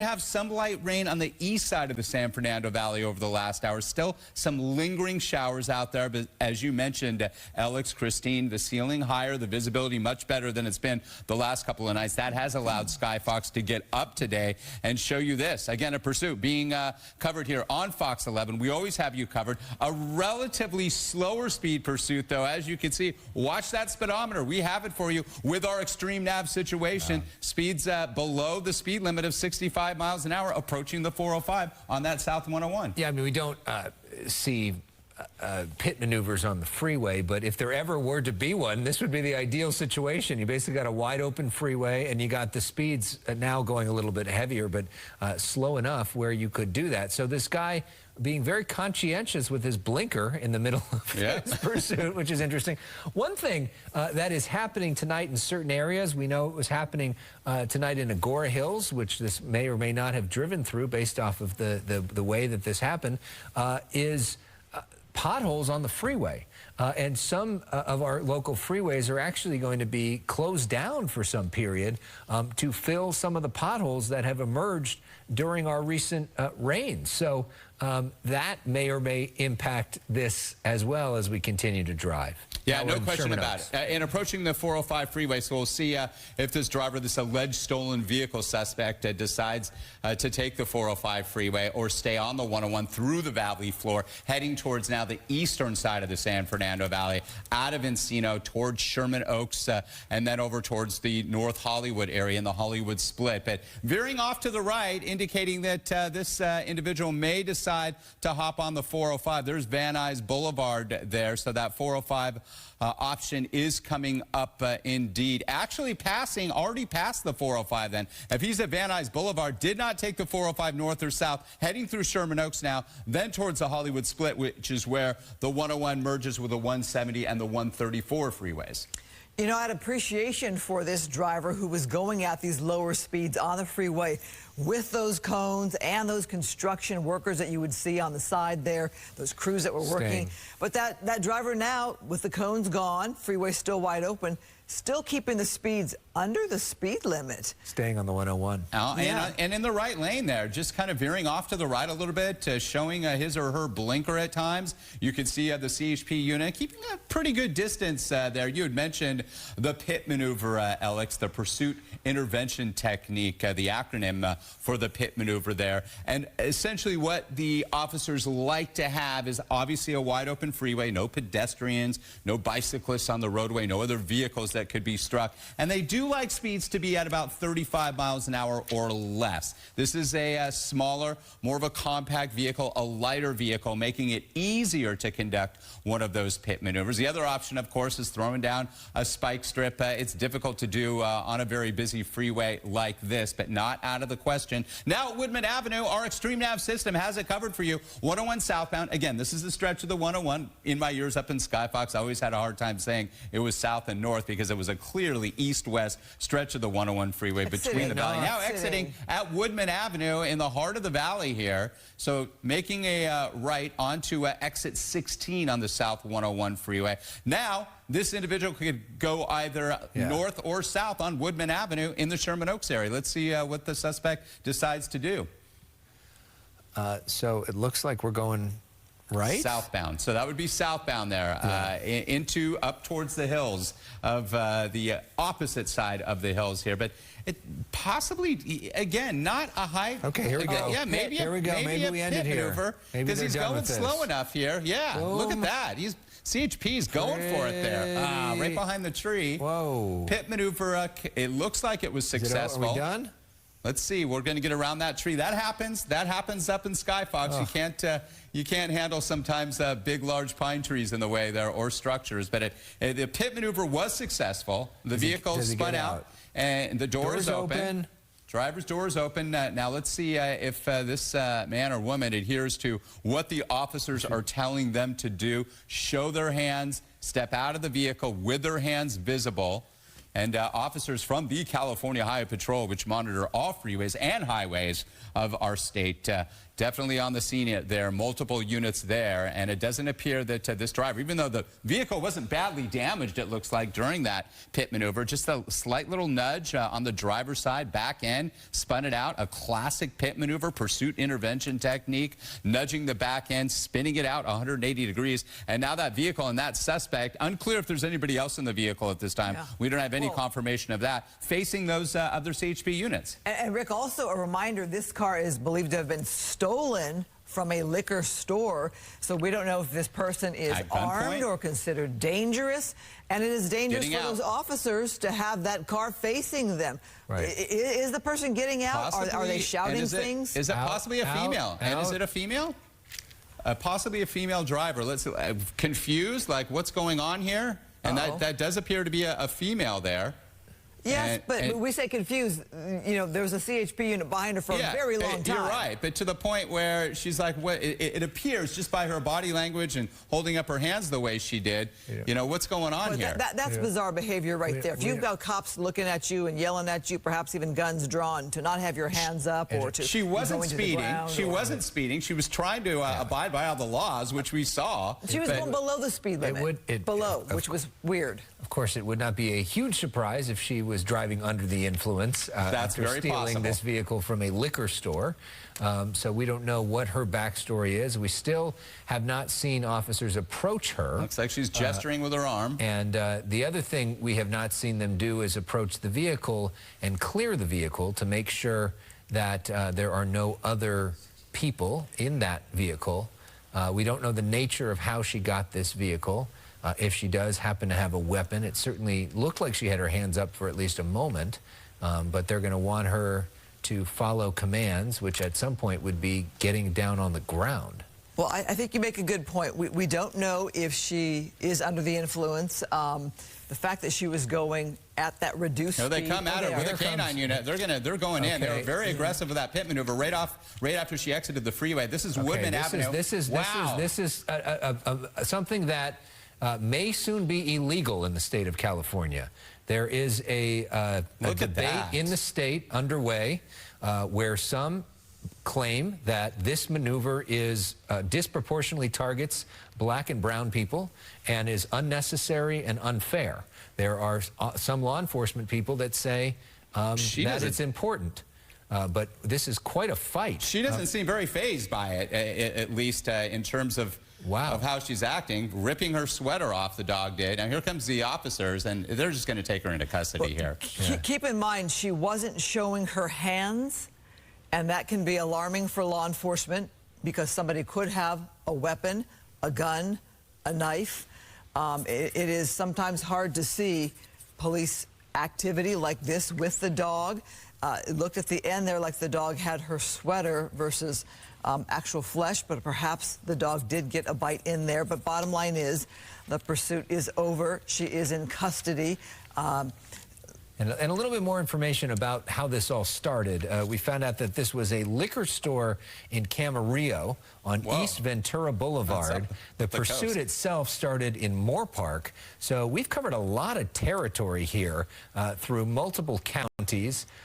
Have some light rain on the east side of the San Fernando Valley over the last hour. Still some lingering showers out there, but as you mentioned, Alex, Christine, the ceiling higher, the visibility much better than it's been the last couple of nights. That has allowed Skyfox to get up today and show you this. Again, a pursuit being covered here on Fox 11. We always have you covered. A relatively slower speed pursuit, though, as you can see. Watch that speedometer. We have it for you with our extreme nav situation. Speeds below the speed limit of 65 miles an hour, approaching the 405 on that South 101. Yeah, I mean, we don't see pit maneuvers on the freeway, but if there ever were to be one, this would be the ideal situation. You basically got a wide open freeway, and you got the speeds now going a little bit heavier, but slow enough where you could do that. So this guy being very conscientious with his blinker in the middle of his pursuit, which is interesting. One thing that is happening tonight in certain areas, we know it was happening tonight in Agora Hills, which this may or may not have driven through based off of the way that this happened, is potholes on the freeway. And some of our local freeways are actually going to be closed down for some period to fill some of the potholes that have emerged during our recent rains. So that may or may impact this as well as we continue to drive. Yeah, no question about it. In approaching the 405 freeway, so we'll see if this driver, this alleged stolen vehicle suspect, decides to take the 405 freeway or stay on the 101 through the valley floor, heading towards now the eastern side of the San Fernando Valley, out of Encino towards Sherman Oaks, and then over towards the North Hollywood area in the Hollywood split. But veering off to the right, indicating that this individual may decide to hop on the 405. There's Van Nuys Boulevard there, so that 405 option is coming up indeed. Actually already passed the 405 then. If he's at Van Nuys Boulevard, did not take the 405 north or south, heading through Sherman Oaks now, then towards the Hollywood split, which is where the 101 merges with the 170 and the 134 freeways. You know, I had appreciation for this driver who was going at these lower speeds on the freeway with those cones and those construction workers that you would see on the side there, those crews that were working. But that driver now, with the cones gone, freeway still wide open, still keeping the speeds under the speed limit. Staying on the 101. And in the right lane there, just kind of veering off to the right a little bit, showing his or her blinker at times. You can see the CHP unit keeping a pretty good distance there. You had mentioned the pit maneuver, Alex, the pursuit intervention technique, the acronym for the pit maneuver there. And essentially what the officers like to have is obviously a wide open freeway, no pedestrians, no bicyclists on the roadway, no other vehicles that could be struck. And they do like speeds to be at about 35 miles an hour or less. This is a smaller, more of a compact vehicle, a lighter vehicle, making it easier to conduct one of those pit maneuvers. The other option, of course, is throwing down a spike strip. It's difficult to do on a very busy freeway like this, but not out of the question. Now at Woodman Avenue, our Extreme Nav system has it covered for you. 101 southbound. Again, this is the stretch of the 101. In my years up in Skyfox, I always had a hard time saying it was south and north because it was a clearly east-west stretch of the 101 freeway between the valley. Now exiting at Woodman Avenue in the heart of the valley here. So making a right onto exit 16 on the South 101 freeway. Now, this individual could go either north or south on Woodman Avenue in the Sherman Oaks area. Let's see what the suspect decides to do. So it looks like we're going right? Southbound. So that would be southbound there, up towards the hills of the opposite side of the hills here. But it possibly, again, not a high. Okay, here we go. Yeah, maybe here we go. Maybe we ended here. Because he's going slow enough here. Yeah, boom. Look at that. CHP's going for it there. Right behind the tree. Whoa. Pit maneuver. It looks like it was successful. Are we done? Let's see. We're going to get around that tree. That happens. That happens up in Skyfox. Oh. You can't handle sometimes big, large pine trees in the way there or structures. But the pit maneuver was successful. The vehicle spun out, and the door is open. Driver's door is open. Now let's see if this man or woman adheres to what the officers are telling them to do. Show their hands. Step out of the vehicle with their hands visible. And officers from the California Highway Patrol, which monitor all freeways and highways of our state, definitely on the scene there. Multiple units there. And it doesn't appear that this driver, even though the vehicle wasn't badly damaged, it looks like, during that pit maneuver, just a slight little nudge on the driver's side, back end, spun it out. A classic pit maneuver, pursuit intervention technique, nudging the back end, spinning it out 180 degrees. And now that vehicle and that suspect, unclear if there's anybody else in the vehicle at this time. Yeah. We don't have any confirmation of that, facing those other CHP units. And Rick, also a reminder, this car is believed to have been stolen from a liquor store. So we don't know if this person is armed or considered dangerous. And it is dangerous for those officers to have that car facing them. Right. Is the person getting out? Are they shouting things? Is it possibly a female? And is it a female? Possibly a female driver. Let's confused, like what's going on here? And that does appear to be a female there. Yes, but we say confused. You know, there was a CHP unit behind her for a very long time. You're right, but to the point where she's like, what? It appears just by her body language and holding up her hands the way she did, you know, what's going on here? That's bizarre behavior right there. If you've got cops looking at you and yelling at you, perhaps even guns drawn, to not have your hands up or to She wasn't speeding. She wasn't speeding. She was trying to abide by all the laws, which we saw. She was going below the speed limit. Which was weird. Of course, it would not be a huge surprise if she was driving under the influence after stealing this vehicle from a liquor store. So we don't know what her backstory is. We still have not seen officers approach her. Looks like she's gesturing with her arm. And the other thing we have not seen them do is approach the vehicle and clear the vehicle to make sure that there are no other people in that vehicle. We don't know the nature of how she got this vehicle. If she does happen to have a weapon, it certainly looked like she had her hands up for at least a moment, but they're going to want her to follow commands, which at some point would be getting down on the ground. Well, I think you make a good point. We don't know if she is under the influence. The fact that she was going at that reduced speed. They come at her with a canine unit. They're going in. They were very aggressive with that pit maneuver right after she exited the freeway. This is Woodman Avenue. This is something that may soon be illegal in the state of California. There is a debate in the state underway where some claim that this maneuver is disproportionately targets black and brown people and is unnecessary and unfair. There are some law enforcement people that say that it's important. But this is quite a fight. She doesn't seem very fazed by it, at least in terms of how she's acting, ripping her sweater off, the dog did. Now here comes the officers, and they're just going to take her into custody here. Keep in mind, she wasn't showing her hands, and that can be alarming for law enforcement because somebody could have a weapon, a gun, a knife. It is sometimes hard to see police activity like this with the dog. It looked at the end there like the dog had her sweater versus actual flesh, but perhaps the dog did get a bite in there. But bottom line is the pursuit is over. She is in custody. And a little bit more information about how this all started. We found out that this was a liquor store in Camarillo on East Ventura Boulevard. The pursuit itself started in Moore Park. So we've covered a lot of territory here through multiple counties.